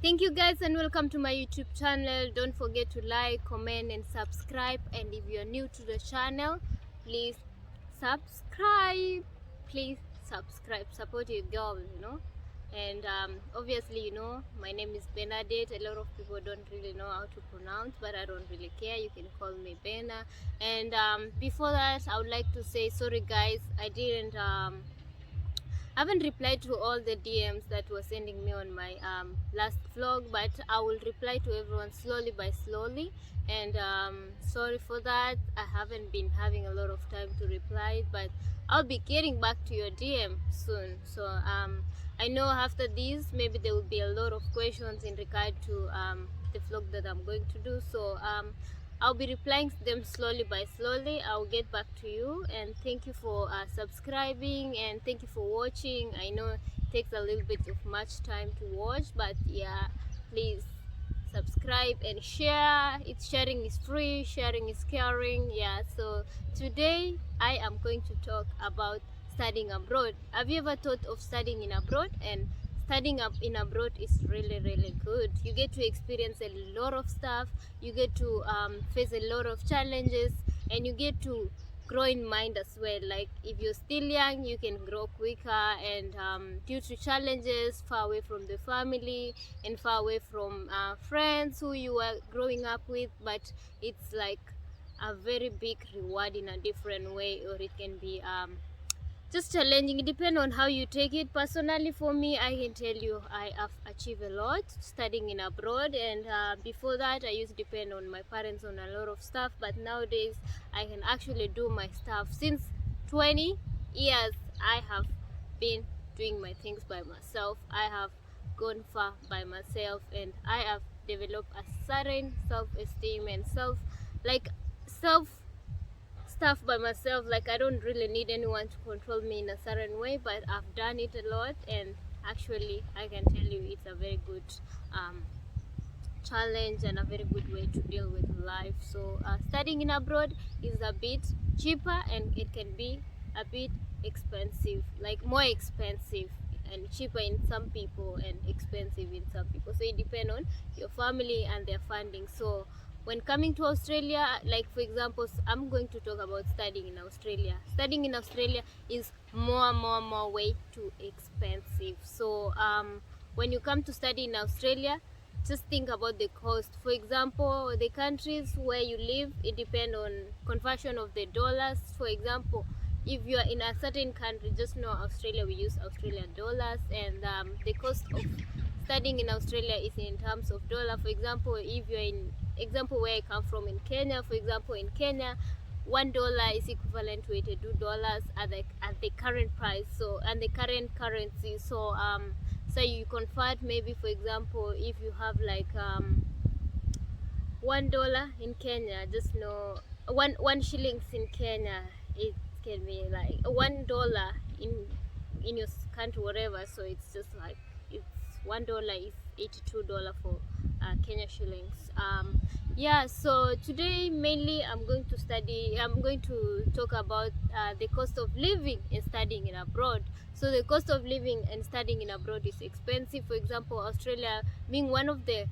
Thank you guys and welcome to my YouTube channel. Don't forget to like, comment and subscribe, and if you're new to the channel, please subscribe. Please subscribe, support your girl, and obviously, my name is Benaddate. A lot of people don't really know how to pronounce, but I don't really care. You can call me Bena. And before that, I would like to say sorry guys, I haven't replied to all the DMs that were sending me on my last vlog, but I will reply to everyone slowly by slowly. And sorry for that. I haven't been having a lot of time to reply, but I'll be getting back to your DM soon. So I know after this, maybe there will be a lot of questions in regard to the vlog that I'm going to do. So I'll be replying to them slowly by slowly. I'll get back to you, and thank you for subscribing, and thank you for watching. I know it takes a little bit of much time to watch, but yeah, please subscribe and share. Sharing is free, sharing is caring. Yeah, so today I am going to talk about studying abroad. Have you ever thought of studying in abroad? And studying up in abroad is really good. You get to experience a lot of stuff, you get to face a lot of challenges, and you get to grow in mind as well. Like if you're still young, you can grow quicker, and due to challenges, far away from the family and far away from friends who you were growing up with, but it's like a very big reward in a different way, or it can be just challenging. It depends on how you take it. Personally, for me, I can tell you I have achieved a lot studying in abroad, and before that I used to depend on my parents on a lot of stuff, but nowadays I can actually do my stuff. Since 20 years I have been doing my things by myself. I have gone far by myself, and I have developed a certain self-esteem and self stuff by myself. Like I don't really need anyone to control me in a certain way, but I've done it a lot, and actually I can tell you it's a very good challenge and a very good way to deal with life. So studying in abroad is a bit cheaper, and it can be a bit expensive, like more expensive and cheaper in some people and expensive in some people. So it depends on your family and their funding. So when coming to Australia, like for example, I'm going to talk about studying in Australia. Studying in Australia is more way too expensive. So when you come to study in Australia, just think about the cost. For example, the countries where you live, it depends on conversion of the dollars. For example, if you are in a certain country, just know Australia, we use Australian dollars, and the cost of studying in Australia is in terms of dollar. For example, if you're in example where I come from in Kenya, for example, in Kenya, $1 is equivalent to $82 at the current price, so, and the current currency. So so you convert, maybe for example, if you have like $1 in Kenya, just know one shillings in Kenya, it can be like $1 in your country, whatever. So it's just like it's $1 is $82 for Kenya shillings. Yeah, so today mainly I'm going to talk about the cost of living and studying in abroad. So the cost of living and studying in abroad is expensive. For example, Australia being one of the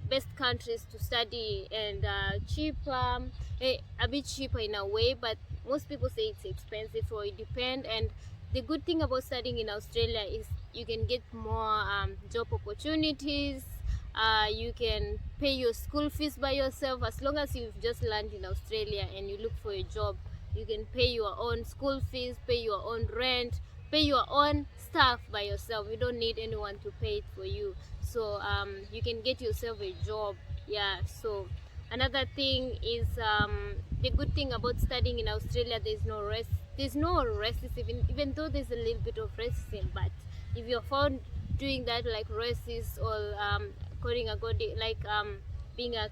best countries to study, and cheaper, a bit cheaper in a way, but most people say it's expensive, so it depends. And the good thing about studying in Australia is you can get more job opportunities. You can pay your school fees by yourself. As long as you've just landed in Australia and you look for a job, you can pay your own school fees, pay your own rent, pay your own stuff by yourself. You don't need anyone to pay it for you. So you can get yourself a job. Yeah, so another thing is the good thing about studying in Australia, there's no racism, even though there's a little bit of racism. But if you're found doing that, like racist, or according like being a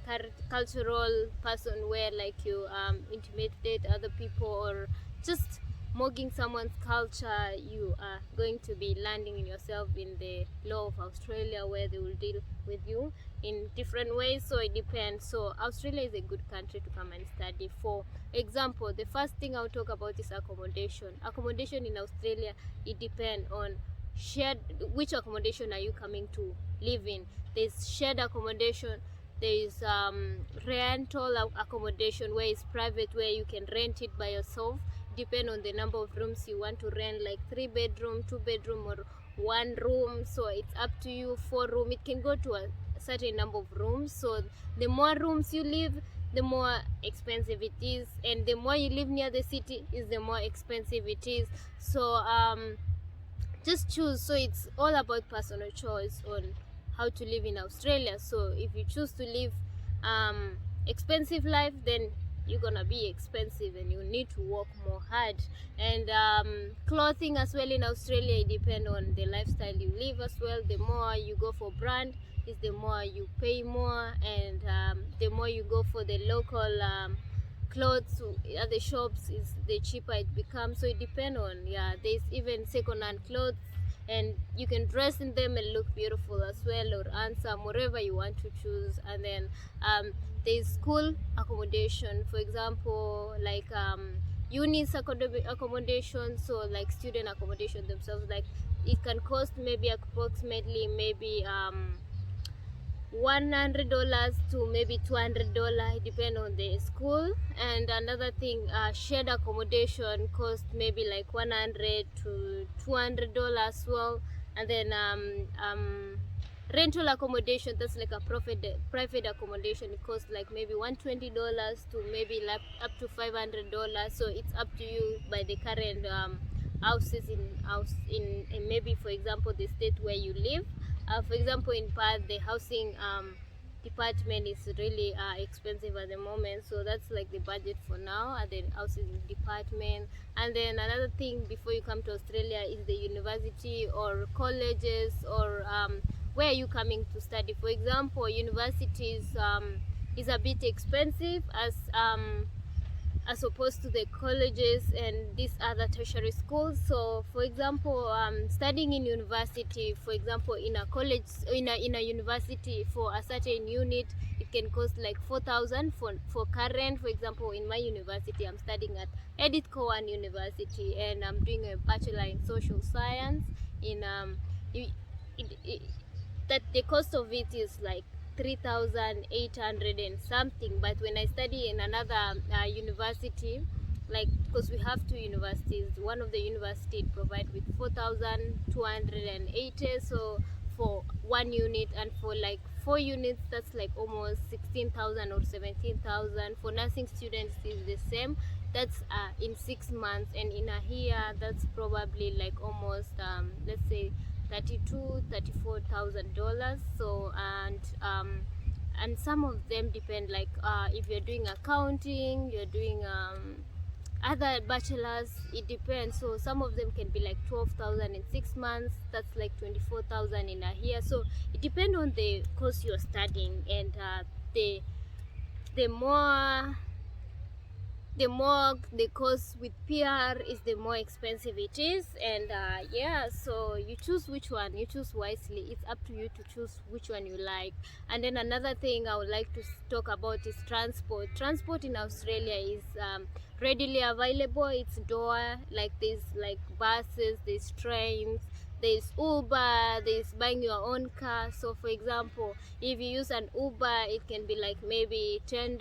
cultural person where like you intimidate other people, or just mocking someone's culture, you are going to be landing in yourself in the law of Australia, where they will deal with you in different ways. So it depends. So Australia is a good country to come and study. For example, the first thing I'll talk about is accommodation. Accommodation in Australia, it depends on shared, which accommodation are you coming to live in. There's shared accommodation, there's rental accommodation where it's private, where you can rent it by yourself, depend on the number of rooms you want to rent, like 3-bedroom, 2-bedroom, or 1 room. So it's up to you. 4-room, it can go to a certain number of rooms. So the more rooms you live, the more expensive it is, and the more you live near the city is the more expensive it is. So just choose. So it's all about personal choice on how to live in Australia. So if you choose to live expensive life, then you're gonna be expensive and you need to work more hard. And clothing as well in Australia, it depends on the lifestyle you live as well. The more you go for brand is the more you pay more, and the more you go for the local clothes at the shops, is the cheaper it becomes. So it depends on, there's even second-hand clothes, and you can dress in them and look beautiful as well, or handsome, whatever you want to choose. And then there's school accommodation, for example, like unis accommodation, so like student accommodation themselves, like it can cost maybe approximately maybe $100 to maybe $200, depend on the school. And another thing, shared accommodation cost maybe like $100 to $200 as well. And then rental accommodation, that's like a private accommodation, it costs like maybe $120 to maybe like up to $500. So it's up to you by the current houses in maybe, for example, the state where you live. For example, in Perth, the housing department is really expensive at the moment, so that's like the budget for now at the housing department. And then another thing before you come to Australia is the university or colleges, or where are you coming to study. For example, universities is a bit expensive as opposed to the colleges and these other tertiary schools. So for example, studying in university, for example, in a college, in a university, for a certain unit, it can cost like $4,000 for current. For example, in my university, I'm studying at Edith Cowan University, and I'm doing a bachelor in social science. That the cost of it is like 3,800 and something. But when I study in another university, like, because we have two universities, one of the university provide with 4,280, so for one unit, and for like 4 units, that's like almost 16,000 or 17,000. For nursing students is the same, that's in 6 months. And in a year, that's probably like almost let's say $34,000. So and some of them depend, like if you're doing accounting, you're doing other bachelors, it depends. So some of them can be like 12,000 in 6 months, that's like 24,000 in a year. So it depends on the course you're studying, and the more the course with PR is, the more expensive it is. And so you choose which one, you choose wisely. It's up to you to choose which one you like. And then another thing I would like to talk about is transport in Australia is readily available. It's door, like there's like buses, there's trains, there's Uber, there's buying your own car. So for example, if you use an Uber, it can be like maybe $10.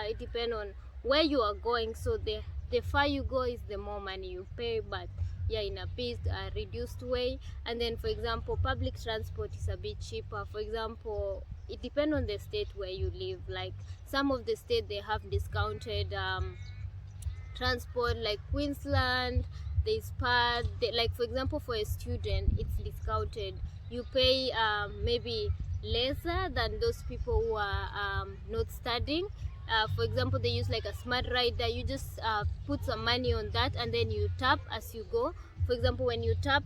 It depends on where you are going. So the far you go is the more money you pay, but in a bit reduced way. And then for example, public transport is a bit cheaper. For example, it depends on the state where you live. Like some of the states, they have discounted transport, like Queensland, there's part, like for example, for a student, it's discounted. You pay maybe lesser than those people who are not studying. For example, they use like a smart rider. You just put some money on that, and then you tap as you go. For example, when you tap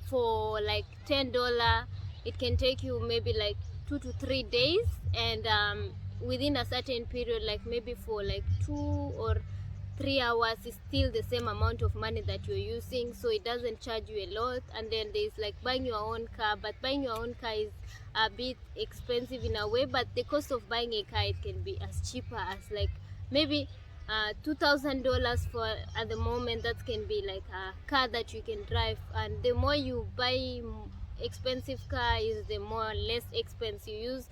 for like $10, it can take you maybe like 2 to 3 days, and within a certain period, like maybe for like 2 or 3 hours, is still the same amount of money that you're using. So it doesn't charge you a lot. And then there's like buying your own car, but buying your own car is a bit expensive in a way. But the cost of buying a car, it can be as cheaper as like maybe $2,000 for at the moment. That can be like a car that you can drive, and the more you buy expensive car is the more less expense you use.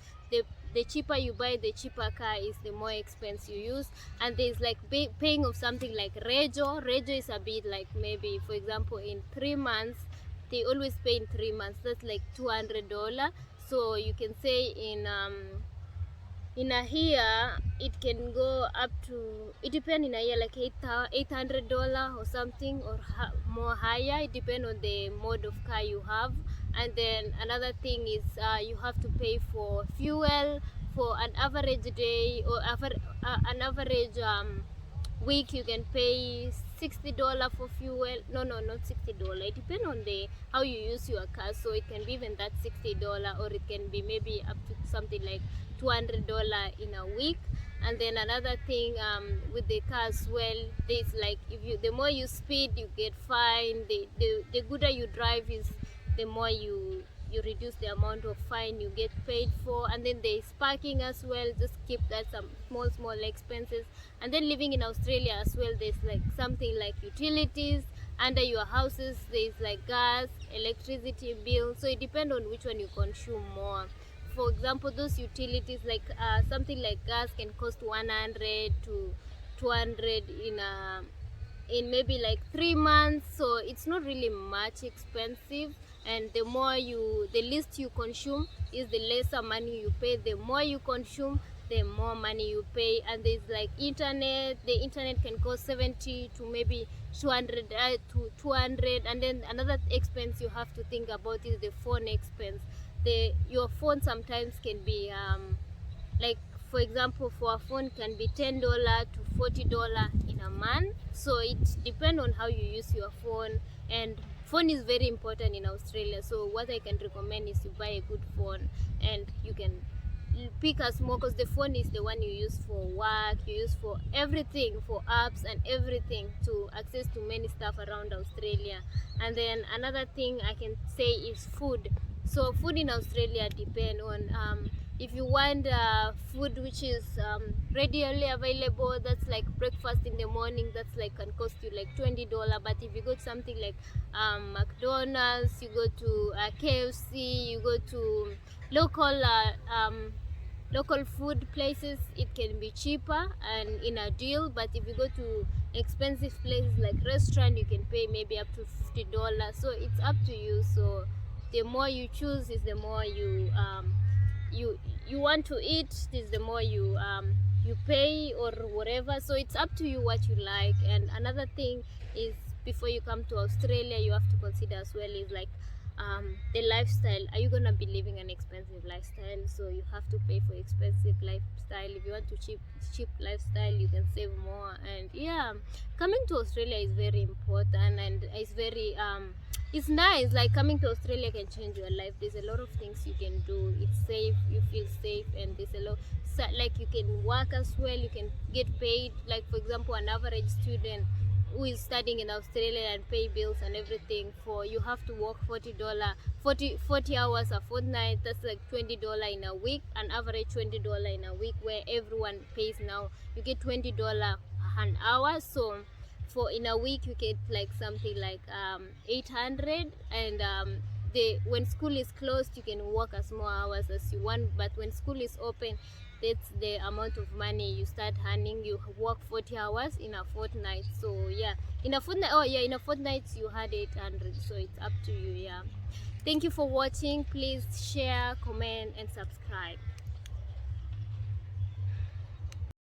The cheaper you buy, the cheaper car is the more expense you use. And there's like paying of something like rego is a bit like, maybe for example in 3 months, they always pay in 3 months. That's like $200. So you can say in a year it can go up to, it depends, in a year like $800 or something, or more higher. It depends on the mode of car you have. And then another thing is you have to pay for fuel for an average day, or an average week. You can pay $60 for fuel. No, not $60. It depends on the how you use your car. So it can be even that $60, or it can be maybe up to something like $200 in a week. And then another thing with the car as well, there's like, if you, the more you speed, you get fined. The gooder you drive is the more you reduce the amount of fine you get paid for. And then there's parking as well. Just keep that, some small expenses. And then living in Australia as well, there's like something like utilities under your houses. There's like gas, electricity bill. So it depends on which one you consume more. For example, those utilities like something like gas can cost 100 to 200 in maybe like 3 months. So it's not really much expensive. And the least you consume is the lesser money you pay. The more you consume, the more money you pay. And there's like internet. The internet can cost 70 to maybe 200 to 200. And then another expense you have to think about is the phone expense. Your phone sometimes can be like, for example, for a phone can be $10 to $40 in a month. So it depends on how you use your phone. And phone is very important in Australia. So what I can recommend is you buy a good phone, and you can pick a small, because the phone is the one you use for work, you use for everything, for apps and everything, to access to many stuff around Australia. And then another thing I can say is food. So food in Australia depend on if you want food which is readily available, that's like breakfast in the morning, that's like can cost you like $20. But if you go to something like McDonald's, you go to KFC, you go to local food places, it can be cheaper and in a deal. But if you go to expensive places like restaurant, you can pay maybe up to $50. So it's up to you. So the more you choose is the more you want to eat, is the more you pay or whatever. So it's up to you what you like. And another thing is, before you come to Australia, you have to consider as well is like the lifestyle. Are you gonna be living an expensive lifestyle? So you have to pay for expensive lifestyle. If you want to cheap lifestyle, you can save more. And yeah, coming to Australia is very important, and it's very it's nice. Like, coming to Australia can change your life. There's a lot of things you can do. It's safe, you feel safe, and there's a lot, like, you can work as well, you can get paid. Like, for example, an average student who is studying in Australia and pay bills and everything, you have to work $40 hours a fortnight. That's like $20 in a week, an average $20 in a week, where everyone pays now. You get $20 an hour. So in a week you get like something like 800. And when school is closed, you can work as more hours as you want. But when school is open, that's the amount of money you start earning. You work 40 hours in a fortnight. So yeah, in a fortnight you had 800. So it's up to you. Yeah, thank you for watching. Please share, comment and subscribe.